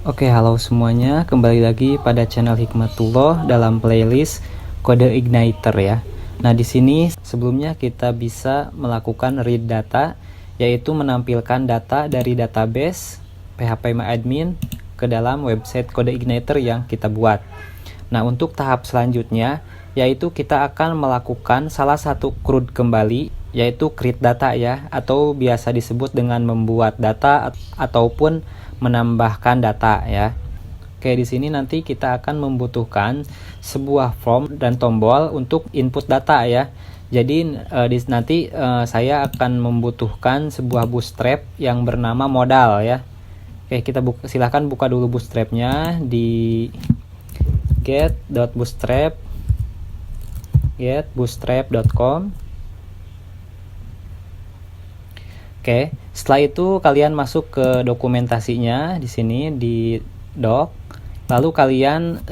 Oke, halo semuanya. Kembali lagi pada channel Hikmatullah dalam playlist Kode Igniter ya. Nah, di sini sebelumnya kita bisa melakukan read data, yaitu menampilkan data dari database PHPMyAdmin ke dalam website Kode Igniter yang kita buat. Nah, untuk tahap selanjutnya, yaitu kita akan melakukan salah satu CRUD kembali, yaitu create data ya, atau biasa disebut dengan membuat data ataupun menambahkan data ya. Oke, di sini nanti kita akan membutuhkan sebuah form dan tombol untuk input data ya. Jadi nanti saya akan membutuhkan sebuah bootstrap yang bernama modal ya. Oke, kita silahkan buka dulu bootstrapnya di getbootstrap.com. Oke, setelah itu kalian masuk ke dokumentasinya di sini di doc. Lalu kalian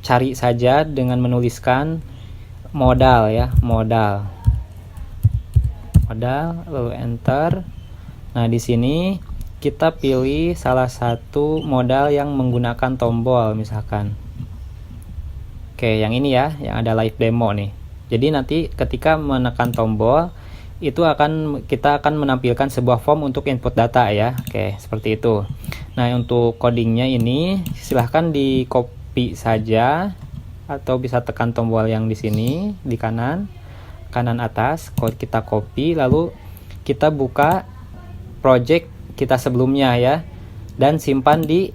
cari saja dengan menuliskan modal ya, modal lalu enter. Nah, di sini kita pilih salah satu modal yang menggunakan tombol misalkan. Oke, yang ini ya, yang ada live demo nih. Jadi nanti ketika menekan tombol itu kita akan menampilkan sebuah form untuk input data ya. Oke, seperti itu. Nah, untuk codingnya ini silahkan di copy saja atau bisa tekan tombol yang di sini di kanan atas, kita copy, lalu kita buka project kita sebelumnya ya, dan simpan di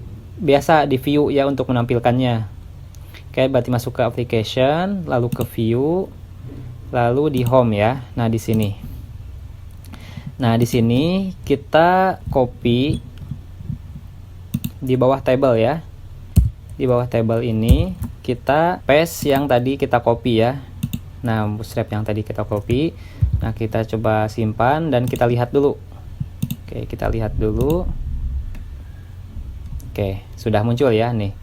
view ya untuk menampilkannya. Oke, berarti masuk ke application, lalu ke view, lalu di home ya. Nah, di sini. Nah, di sini kita copy di bawah table ya. Di bawah table ini kita paste yang tadi kita copy ya. Nah, bootstrap yang tadi kita copy. Nah, kita coba simpan dan kita lihat dulu. Oke, kita lihat dulu. Oke, sudah muncul ya nih.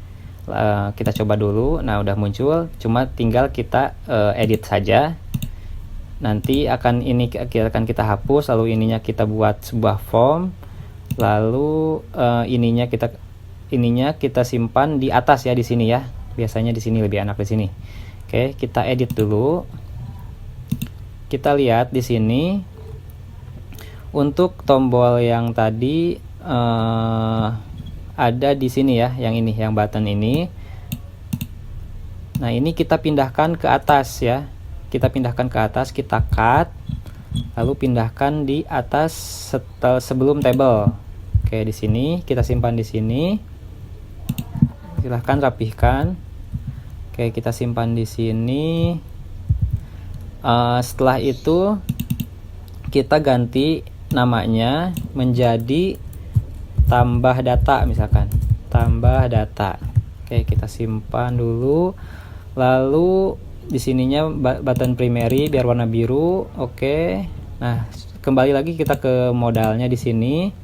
Kita coba dulu. Nah, udah muncul, cuma tinggal kita edit saja. Nanti akan kita hapus, lalu ininya kita buat sebuah form, lalu ininya kita simpan di atas ya, di sini ya. Biasanya di sini lebih enak di sini. Oke, kita edit dulu. Kita lihat di sini untuk tombol yang tadi ada di sini ya, yang ini, yang button ini. Nah, ini kita pindahkan ke atas ya. Kita pindahkan ke atas, kita cut, lalu pindahkan di atas sebelum table. Oke, di sini kita simpan di sini. Silahkan rapihkan. Oke, kita simpan di sini. Setelah itu kita ganti namanya menjadi tambah data misalkan, tambah data. Oke, kita simpan dulu. Lalu di sininya button primary biar warna biru. Oke. Nah, kembali lagi kita ke modalnya di sini.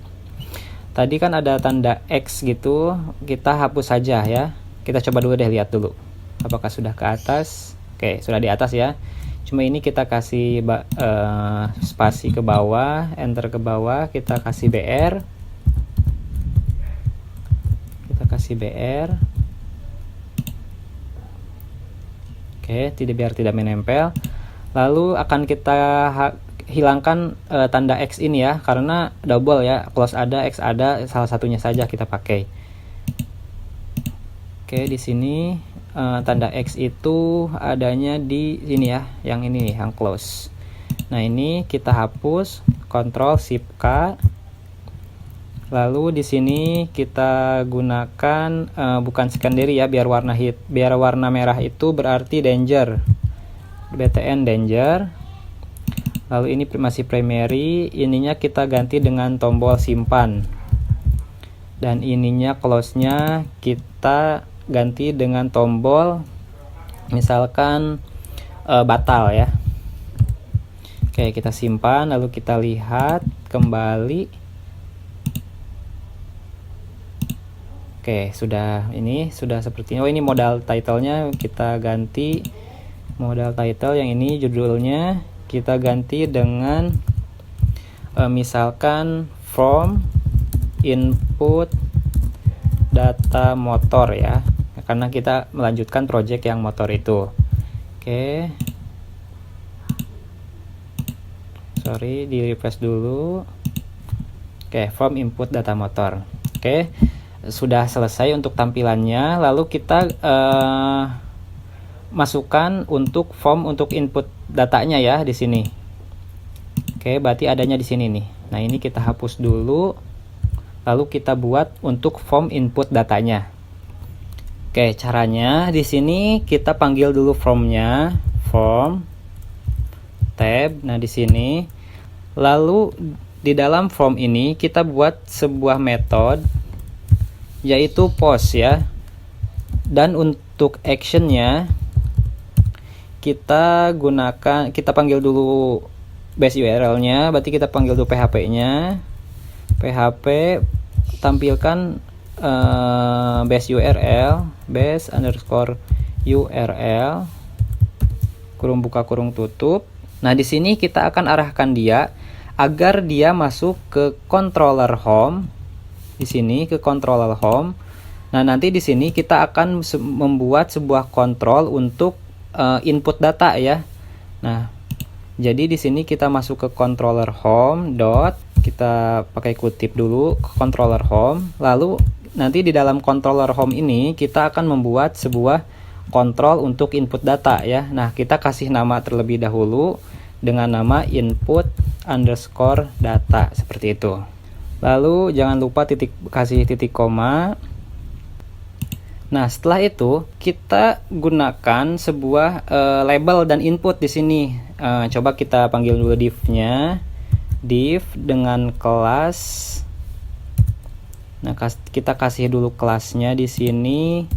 Tadi kan ada tanda X gitu, kita hapus saja ya. Kita coba dulu deh, lihat dulu apakah sudah ke atas. Oke, sudah di atas ya. Cuma ini kita kasih spasi ke bawah, enter ke bawah, kita kasih BR. Kita kasih BR. Oke, biar tidak menempel. Lalu akan kita hilangkan tanda X ini ya, karena double ya, close ada, X ada, salah satunya saja kita pakai. Oke, di sini tanda X itu adanya di sini ya, yang ini, yang close. Nah, ini kita hapus, Ctrl Shift K. Lalu di sini kita gunakan bukan secondary ya, biar warna merah itu berarti danger. BTN danger. Lalu ini masih primary, ininya kita ganti dengan tombol simpan. Dan ininya close-nya kita ganti dengan tombol misalkan batal ya. Oke, kita simpan, lalu kita lihat kembali. Oke, sudah seperti ini. Oh, ini modal title-nya kita ganti. Modal title yang ini judulnya kita ganti dengan misalkan from input data motor ya, karena kita melanjutkan project yang motor itu. Oke, sorry, di refresh dulu. Oke, from input data motor. Oke, sudah selesai untuk tampilannya. Lalu kita masukkan untuk form untuk input datanya ya di sini. Oke, berarti adanya di sini nih. Nah, ini kita hapus dulu. Lalu kita buat untuk form input datanya. Oke, caranya di sini kita panggil dulu formnya, form tab. Nah, di sini. Lalu di dalam form ini kita buat sebuah metode yaitu post ya. Dan untuk actionnya kita panggil dulu base URL-nya, berarti kita panggil dulu PHP-nya. PHP tampilkan base URL, base_URL kurung buka kurung tutup. Nah, di sini kita akan arahkan dia agar dia masuk ke controller home. Di sini ke controller home. Nah, nanti di sini kita akan membuat sebuah kontrol untuk input data ya. Nah, jadi di sini kita masuk ke controller home kita pakai kutip dulu ke controller home. Lalu nanti di dalam controller home ini kita akan membuat sebuah kontrol untuk input data ya. Nah, kita kasih nama terlebih dahulu dengan nama input_data seperti itu. Lalu jangan lupa kasih titik koma. Nah, setelah itu kita gunakan sebuah label dan input di sini. Coba kita panggil dulu div-nya, div dengan kelas. Nah, kita kasih dulu kelasnya di sini.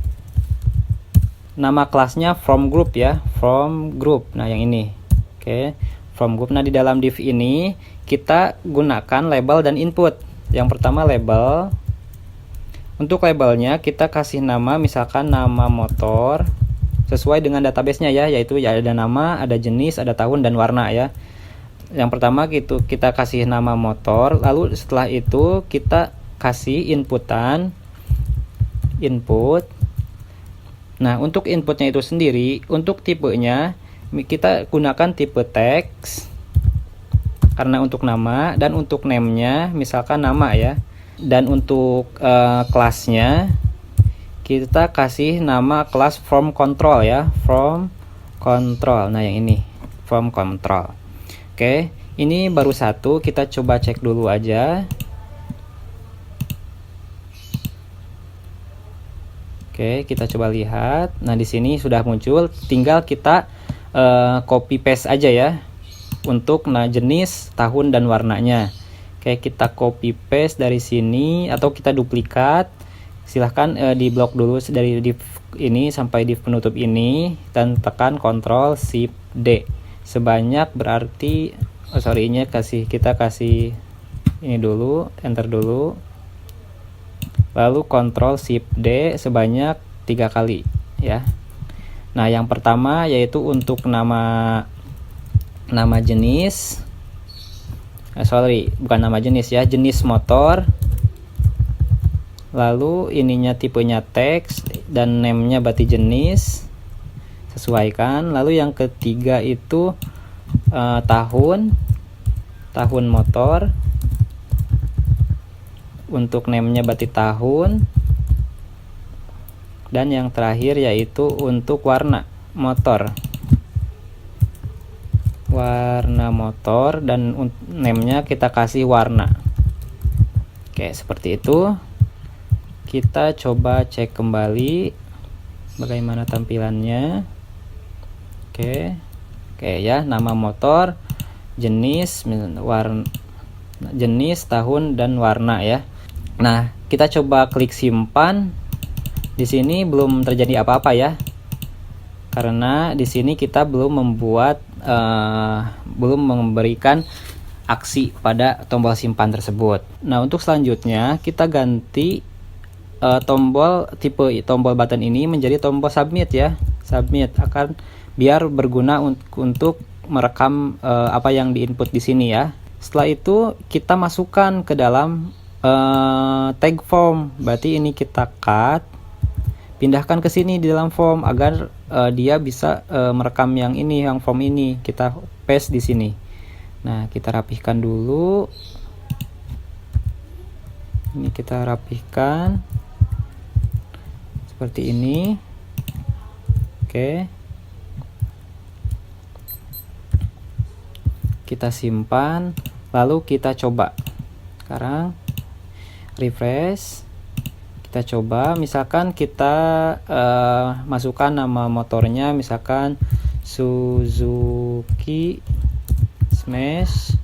Nama kelasnya from group ya, from group. Nah, yang ini. Oke, from group. Nah, di dalam div ini kita gunakan label dan input. Yang pertama label. Untuk labelnya kita kasih nama, misalkan nama motor sesuai dengan database-nya ya, yaitu ya ada nama, ada jenis, ada tahun dan warna ya. Yang pertama kita kasih nama motor, lalu setelah itu kita kasih input. Nah, untuk inputnya itu sendiri, untuk tipenya kita gunakan tipe teks karena untuk nama, dan untuk name-nya misalkan nama ya. Dan untuk kelasnya kita kasih nama kelas from control ya, from control. Nah, yang ini from control. Oke, ini baru satu, kita coba cek dulu aja. Oke, kita coba lihat. Nah, di sini sudah muncul, tinggal kita copy paste aja ya untuk jenis, tahun dan warnanya. Oke, kita copy paste dari sini atau kita duplikat. Silahkan di blok dulu dari div ini sampai div penutup ini dan tekan Ctrl Shift D sebanyak, berarti kita kasih ini dulu, enter dulu, lalu Ctrl Shift D sebanyak 3 kali ya. Nah, yang pertama yaitu untuk nama jenis, bukan nama jenis ya, jenis motor. Lalu ininya tipenya teks dan name-nya berarti jenis, sesuaikan. Lalu yang ketiga itu tahun motor. Untuk name-nya berarti tahun. Dan yang terakhir yaitu untuk warna motor. Warna motor dan name-nya kita kasih warna. Oke, seperti itu. Kita coba cek kembali bagaimana tampilannya. Oke ya, nama motor, jenis, tahun dan warna ya. Nah, kita coba klik simpan. Di sini belum terjadi apa-apa ya, karena di sini kita belum memberikan aksi pada tombol simpan tersebut. Nah, untuk selanjutnya kita ganti tipe tombol button ini menjadi tombol submit ya. Submit akan biar berguna untuk merekam apa yang diinput di sini ya. Setelah itu kita masukkan ke dalam tag form, berarti ini kita cut, pindahkan ke sini di dalam form agar dia bisa merekam yang ini, yang form ini kita paste di sini. Nah, kita rapihkan dulu. Ini kita rapihkan seperti ini. Oke. Kita simpan, lalu kita coba. Sekarang refresh. Kita coba, misalkan kita masukkan nama motornya, misalkan Suzuki Smash.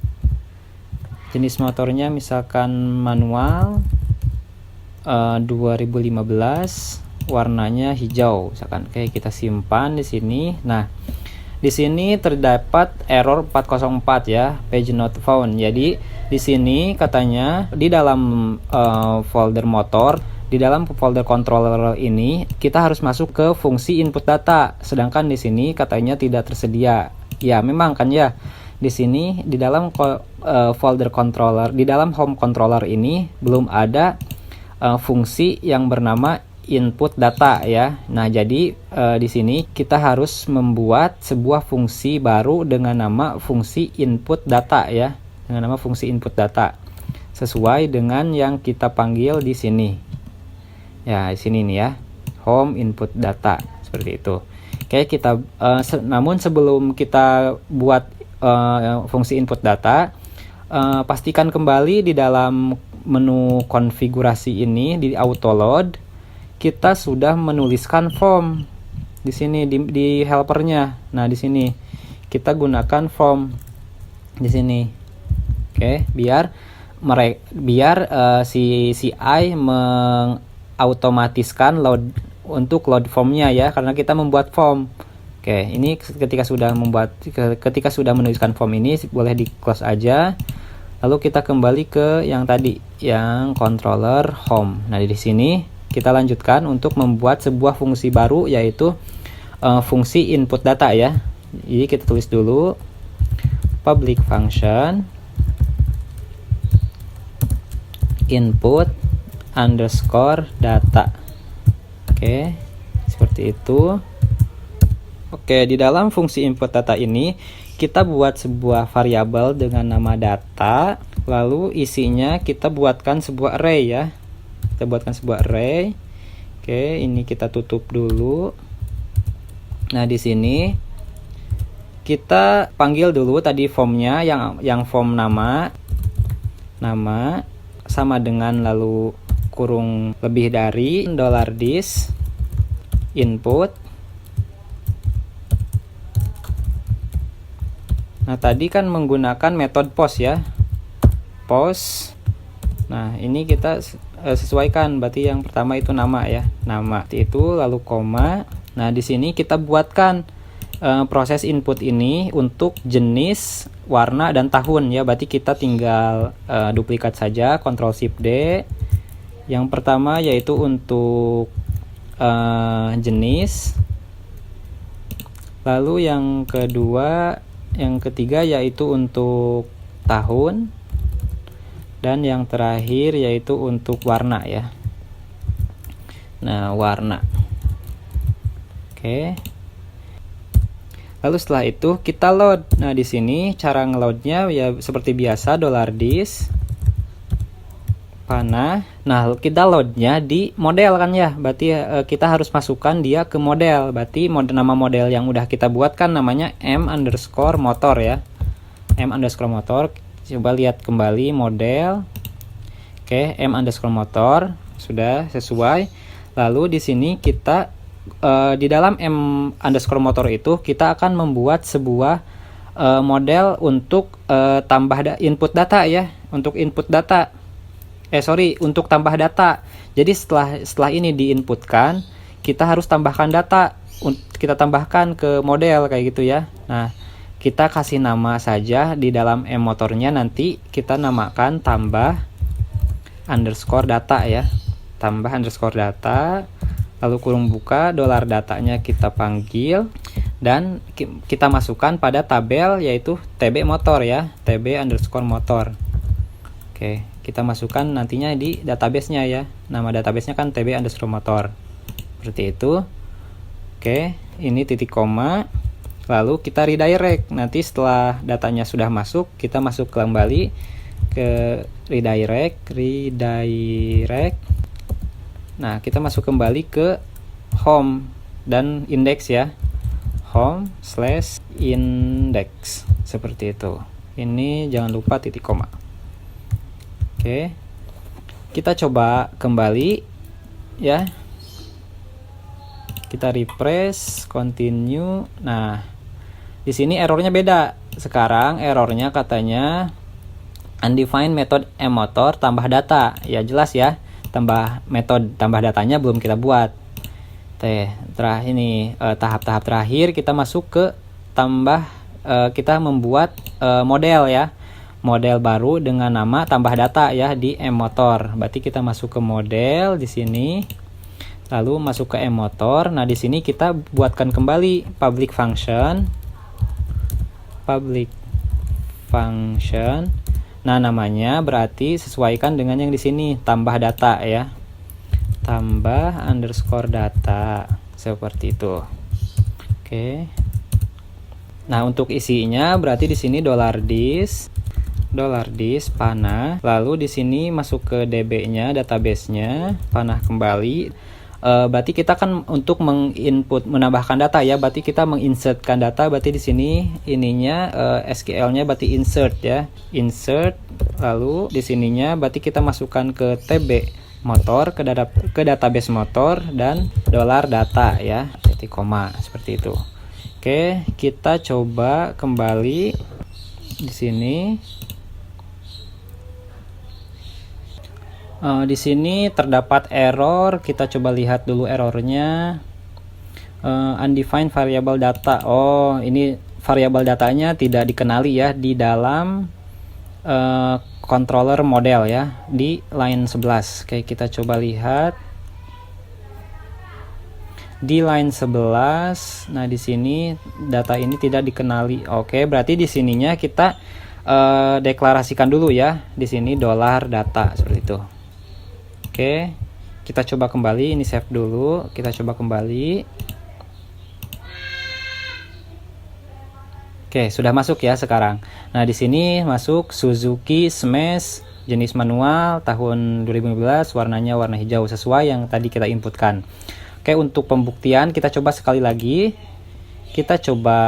Jenis motornya misalkan manual, 2015, warnanya hijau misalkan. Oke, kita simpan di sini. Nah, di sini terdapat error 404 ya, page not found. Jadi di sini katanya di dalam folder motor, di dalam folder controller ini kita harus masuk ke fungsi input data, sedangkan di sini katanya tidak tersedia. Ya, memang kan ya. Di sini di dalam folder controller, di dalam home controller ini belum ada fungsi yang bernama input data ya. Nah, jadi di sini kita harus membuat sebuah fungsi baru dengan nama fungsi input data ya, dengan nama fungsi input data sesuai dengan yang kita panggil di sini. Ya, di sini nih ya, home input data seperti itu. Oke, kita namun sebelum kita buat fungsi input data, pastikan kembali di dalam menu konfigurasi ini di auto load kita sudah menuliskan form di sini di helpernya. Nah, di sini kita gunakan form di sini. Oke, biar si CI mengautomatiskan load untuk load formnya ya, karena kita membuat form. Oke, ini ketika sudah menuliskan form ini boleh di close aja. Lalu kita kembali ke yang tadi, yang controller home. Nah, di sini kita lanjutkan untuk membuat sebuah fungsi baru, yaitu fungsi input data ya. Jadi kita tulis dulu public function input underscore data. Oke, seperti itu. Oke, di dalam fungsi input data ini kita buat sebuah variabel dengan nama data, lalu isinya kita buatkan sebuah array ya. Kita buatkan sebuah array. Oke, ini kita tutup dulu. Nah, di sini kita panggil dulu tadi formnya, yang form nama sama dengan lalu kurung lebih dari $this input. Nah, tadi kan menggunakan metode post ya, post. Nah, ini kita sesuaikan, berarti yang pertama itu nama ya, nama itu lalu koma. Nah, di sini kita buatkan proses input ini untuk jenis, warna, dan tahun ya, berarti kita tinggal duplikat saja, Ctrl Shift D. Yang pertama yaitu untuk jenis, lalu yang ketiga yaitu untuk tahun, dan yang terakhir yaitu untuk warna ya. Nah, warna. Oke. Lalu setelah itu kita load. Nah, di sini cara ngeloadnya ya seperti biasa, $this panah. Nah, kita loadnya di model kan ya, berarti kita harus masukkan dia ke model. Berarti nama model yang udah kita buat kan namanya m_motor ya, m_motor. Coba lihat kembali model. Oke, m_motor sudah sesuai. Lalu di sini kita di dalam m_motor itu kita akan membuat sebuah model untuk tambah input data ya, untuk input data. Untuk tambah data. Jadi setelah ini diinputkan, kita harus tambahkan data. Kita tambahkan ke model kayak gitu ya. Nah, kita kasih nama saja di dalam motornya, nanti kita namakan tambah underscore data ya. Tambah underscore data, lalu kurung buka, $datanya kita panggil, dan kita masukkan pada tabel yaitu tb motor ya, tb_motor. Oke. kita masukkan nantinya di database-nya ya. Nama database-nya kan tb_motor. Seperti itu. Oke, ini titik koma. Lalu kita redirect. Nanti setelah datanya sudah masuk, kita masuk kembali ke redirect. Nah, kita masuk kembali ke home dan index ya. home/index seperti itu. Ini jangan lupa titik koma. Oke. Kita coba kembali ya. Kita refresh, continue. Nah, di sini errornya beda. Sekarang errornya katanya undefined method motor tambah data. Ya jelas ya. Tambah datanya belum kita buat. Terakhir ini tahap-tahap terakhir kita masuk ke kita membuat model ya. Model baru dengan nama tambah data ya di motor. Berarti kita masuk ke model di sini. Lalu masuk ke motor. Nah, di sini kita buatkan kembali public function. Nah, namanya berarti sesuaikan dengan yang di sini, tambah data ya. tambah_data seperti itu. Oke. Nah, untuk isinya berarti di sini $dis panah, lalu di sini masuk ke DB-nya, database-nya, panah kembali. Berarti kita kan untuk menambahkan data ya, berarti kita menginsertkan data, berarti di sini ininya SQL-nya berarti insert ya. Insert, lalu di sininya berarti kita masukkan ke TB motor, ke database motor dan $data ya, titik koma seperti itu. Oke, kita coba kembali di sini. Di sini terdapat error. Kita coba lihat dulu errornya. Undefined variable data. Oh, ini variabel datanya tidak dikenali ya di dalam controller model ya, di line 11. Oke, kita coba lihat di line 11. Nah, di sini data ini tidak dikenali. Oke, berarti di sininya kita deklarasikan dulu ya. Di sini $data seperti itu. Oke, kita coba kembali. Ini save dulu. Kita coba kembali. Oke, sudah masuk ya sekarang. Nah, di sini masuk Suzuki Smash, jenis manual, tahun 2015, warnanya warna hijau sesuai yang tadi kita inputkan. Oke, untuk pembuktian kita coba sekali lagi. Kita coba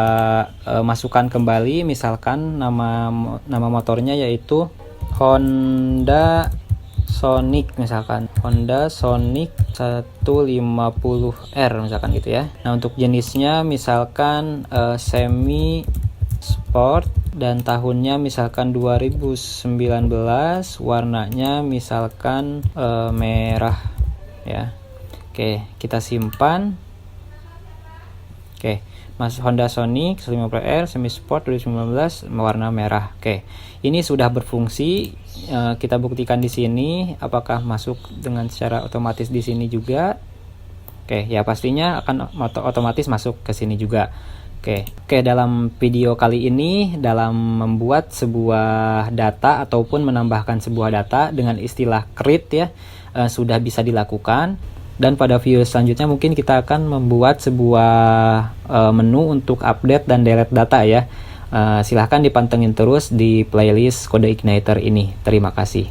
masukkan kembali, misalkan nama motornya yaitu Honda Sonic, misalkan Honda Sonic 150R misalkan gitu ya. Nah, untuk jenisnya misalkan semi sport dan tahunnya misalkan 2019, warnanya misalkan merah ya. Oke, kita simpan. Oke, Honda Sonic 150R semi sport 2019 warna merah. Oke, ini sudah berfungsi. Kita buktikan di sini apakah masuk dengan secara otomatis di sini juga. Oke, ya pastinya akan otomatis masuk ke sini juga. Oke, dalam video kali ini dalam membuat sebuah data ataupun menambahkan sebuah data dengan istilah create ya, sudah bisa dilakukan. Dan pada video selanjutnya mungkin kita akan membuat sebuah menu untuk update dan delete data ya. Silahkan dipantengin terus di playlist Kode Igniter ini. Terima kasih.